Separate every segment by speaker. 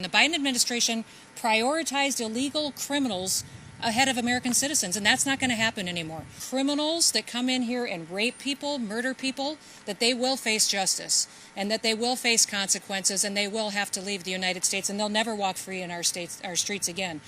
Speaker 1: The Biden administration prioritized illegal criminals ahead of American citizens, and that's not going to happen anymore. Criminals that come in here and rape people, murder people, that they will face justice and that they will face consequences and they will have to leave the United States and they'll never walk free in our streets again.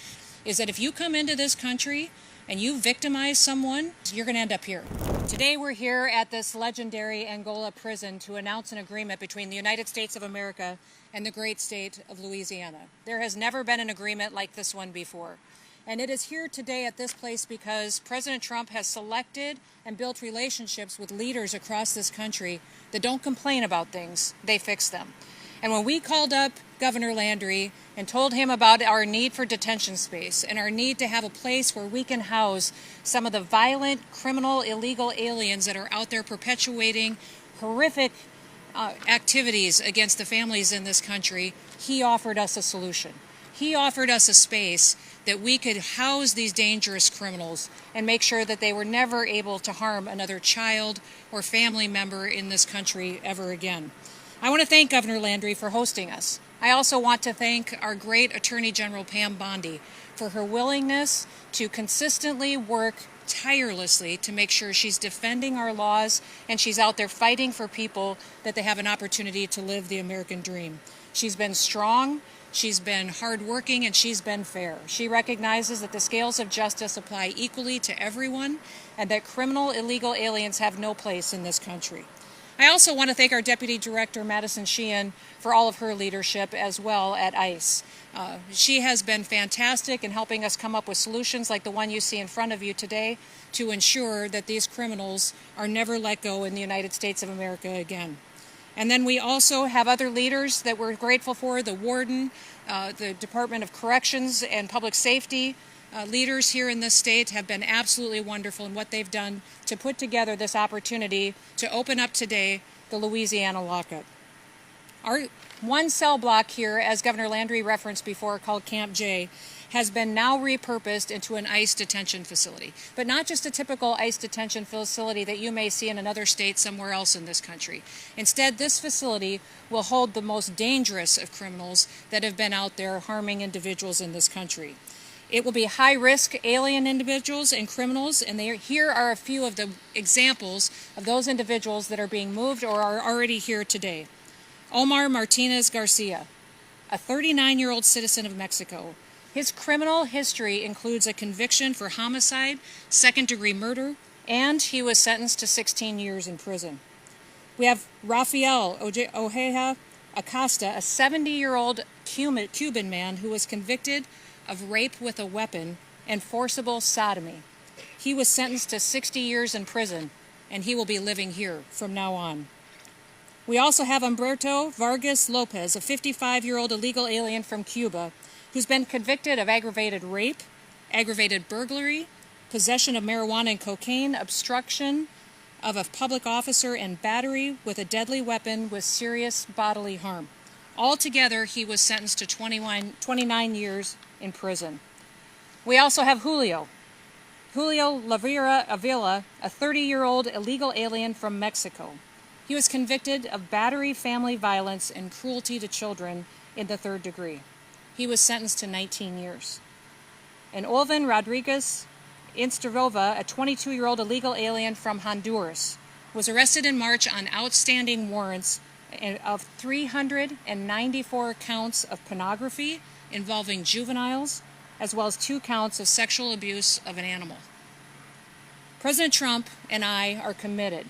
Speaker 1: Is that if you come into this country and you victimize someone, you're going to end up here. Today we're here at this legendary Angola prison to announce an agreement between the United States of America and the great state of Louisiana. There has never been an agreement like this one before. And it is here today at this place because President Trump has selected and built relationships with leaders across this country that don't complain about things, they fix them. And when we called up Governor Landry and told him about our need for detention space and our need to have a place where we can house some of the violent, criminal, illegal aliens that are out there perpetuating horrific activities against the families in this country, he offered us a solution. He offered us a space that we could house these dangerous criminals and make sure that they were never able to harm another child or family member in this country ever again. I want to thank Governor Landry for hosting us. I also want to thank our great Attorney General Pam Bondi for her willingness to consistently work tirelessly to make sure she's defending our laws and she's out there fighting for people that they have an opportunity to live the American dream. She's been strong, she's been hardworking, and she's been fair. She recognizes that the scales of justice apply equally to everyone and that criminal illegal aliens have no place in this country. I also want to thank our Deputy Director, Madison Sheehan, for all of her leadership as well at ICE. She has been fantastic in helping us come up with solutions like the one you see in front of you today to ensure that these criminals are never let go in the United States of America again. And then we also have other leaders that we're grateful for, the warden, the Department of Corrections and Public Safety. Leaders here in this state have been absolutely wonderful in what they've done to put together this opportunity to open up today the Louisiana lockup. Our one cell block here, as Governor Landry referenced before, called Camp J, has been now repurposed into an ICE detention facility. But not just a typical ICE detention facility that you may see in another state somewhere else in this country. Instead, this facility will hold the most dangerous of criminals that have been out there harming individuals in this country. It will be high-risk alien individuals and criminals, and here are a few of the examples of those individuals that are being moved or are already here today. Omar Martinez Garcia, a 39-year-old citizen of Mexico. His criminal history includes a conviction for homicide, second-degree murder, and he was sentenced to 16 years in prison. We have Rafael Ojeda Acosta, a 70-year-old Cuban man who was convicted of rape with a weapon and forcible sodomy. He was sentenced to 60 years in prison, and he will be living here from now on. We also have Humberto Vargas Lopez, a 55-year-old illegal alien from Cuba, who's been convicted of aggravated rape, aggravated burglary, possession of marijuana and cocaine, obstruction of a public officer, and battery with a deadly weapon with serious bodily harm. Altogether, he was sentenced to 29 years in prison. We also have Julio Lavera Avila, a 30-year-old illegal alien from Mexico. He was convicted of battery, family violence, and cruelty to children in the third degree. He was sentenced to 19 years. And Olvin Rodriguez Insterova, a 22-year-old illegal alien from Honduras, was arrested in March on outstanding warrants of 394 counts of pornography involving juveniles, as well as 2 counts of sexual abuse of an animal. President Trump and I are committed.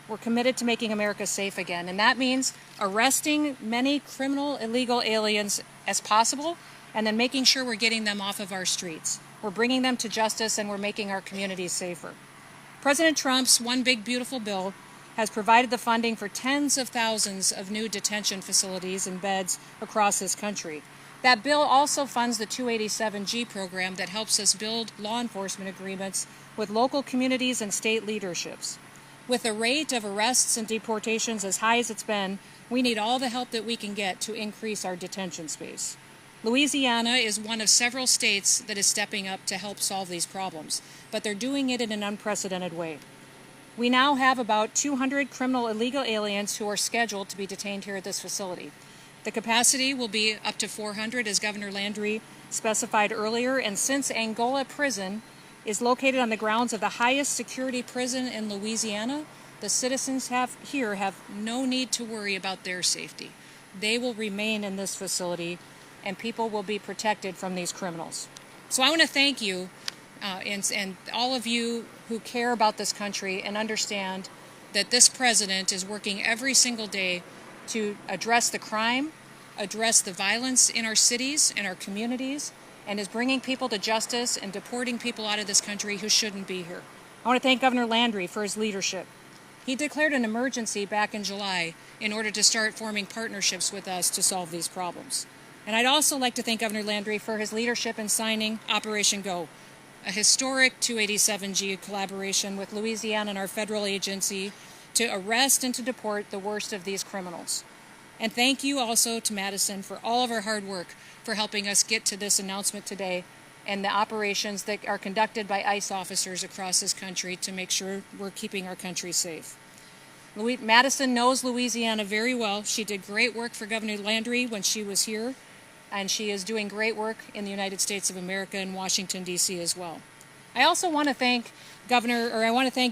Speaker 1: We're committed to making America safe again, and that means arresting many criminal illegal aliens as possible and then making sure we're getting them off of our streets. We're bringing them to justice and we're making our communities safer. President Trump's One Big Beautiful Bill has provided the funding for tens of thousands of new detention facilities and beds across this country. That bill also funds the 287G program that helps us build law enforcement agreements with local communities and state leaderships. With the rate of arrests and deportations as high as it's been, we need all the help that we can get to increase our detention space. Louisiana is one of several states that is stepping up to help solve these problems, but they're doing it in an unprecedented way. We now have about 200 criminal illegal aliens who are scheduled to be detained here at this facility. The capacity will be up to 400, as Governor Landry specified earlier, and since Angola Prison is located on the grounds of the highest security prison in Louisiana, the citizens here have no need to worry about their safety. They will remain in this facility, and people will be protected from these criminals. So I want to thank you and all of you who care about this country and understand that this president is working every single day to address the crime, address the violence in our cities and our communities, and is bringing people to justice and deporting people out of this country who shouldn't be here. I want to thank Governor Landry for his leadership. He declared an emergency back in July in order to start forming partnerships with us to solve these problems. And I'd also like to thank Governor Landry for his leadership in signing Operation Go, a historic 287G collaboration with Louisiana and our federal agency to arrest and to deport the worst of these criminals. And thank you also to Madison for all of her hard work for helping us get to this announcement today and the operations that are conducted by ICE officers across this country to make sure we're keeping our country safe. Madison knows Louisiana very well. She did great work for Governor Landry when she was here, and she is doing great work in the United States of America and Washington, D.C. as well. I also want to thank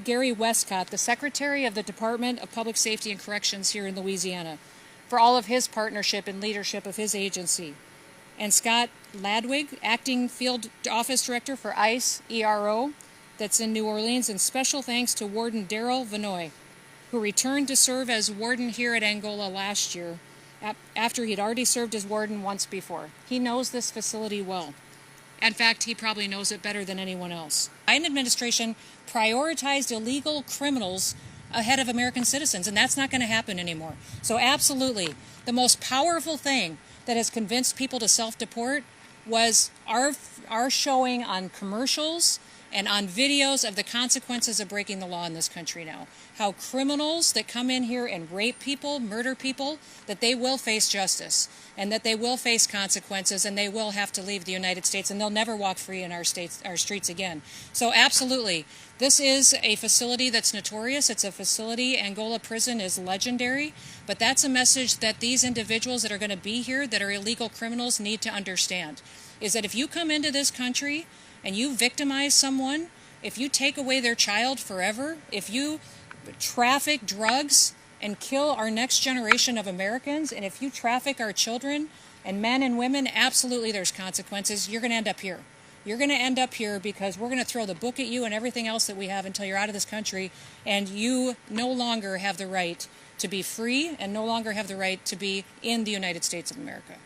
Speaker 1: Gary Westcott, the Secretary of the Department of Public Safety and Corrections here in Louisiana, for all of his partnership and leadership of his agency. And Scott Ladwig, Acting Field Office Director for ICE ERO, that's in New Orleans, and special thanks to Warden Daryl Vanoy, who returned to serve as warden here at Angola last year, after he'd already served as warden once before. He knows this facility well. In fact, he probably knows it better than anyone else. The Biden administration prioritized illegal criminals ahead of American citizens, and that's not going to happen anymore. So absolutely, the most powerful thing that has convinced people to self-deport was our showing on commercials and on videos of the consequences of breaking the law in this country now. How criminals that come in here and rape people, murder people, that they will face justice and that they will face consequences and they will have to leave the United States and they'll never walk free in our streets again. So absolutely, this is a facility that's notorious. It's a facility, Angola Prison is legendary, but that's a message that these individuals that are going to be here that are illegal criminals need to understand, is that if you come into this country and you victimize someone, if you take away their child forever, if you traffic drugs and kill our next generation of Americans, and if you traffic our children and men and women, absolutely there's consequences. You're going to end up here. You're going to end up here because we're going to throw the book at you and everything else that we have until you're out of this country, and you no longer have the right to be free and no longer have the right to be in the United States of America.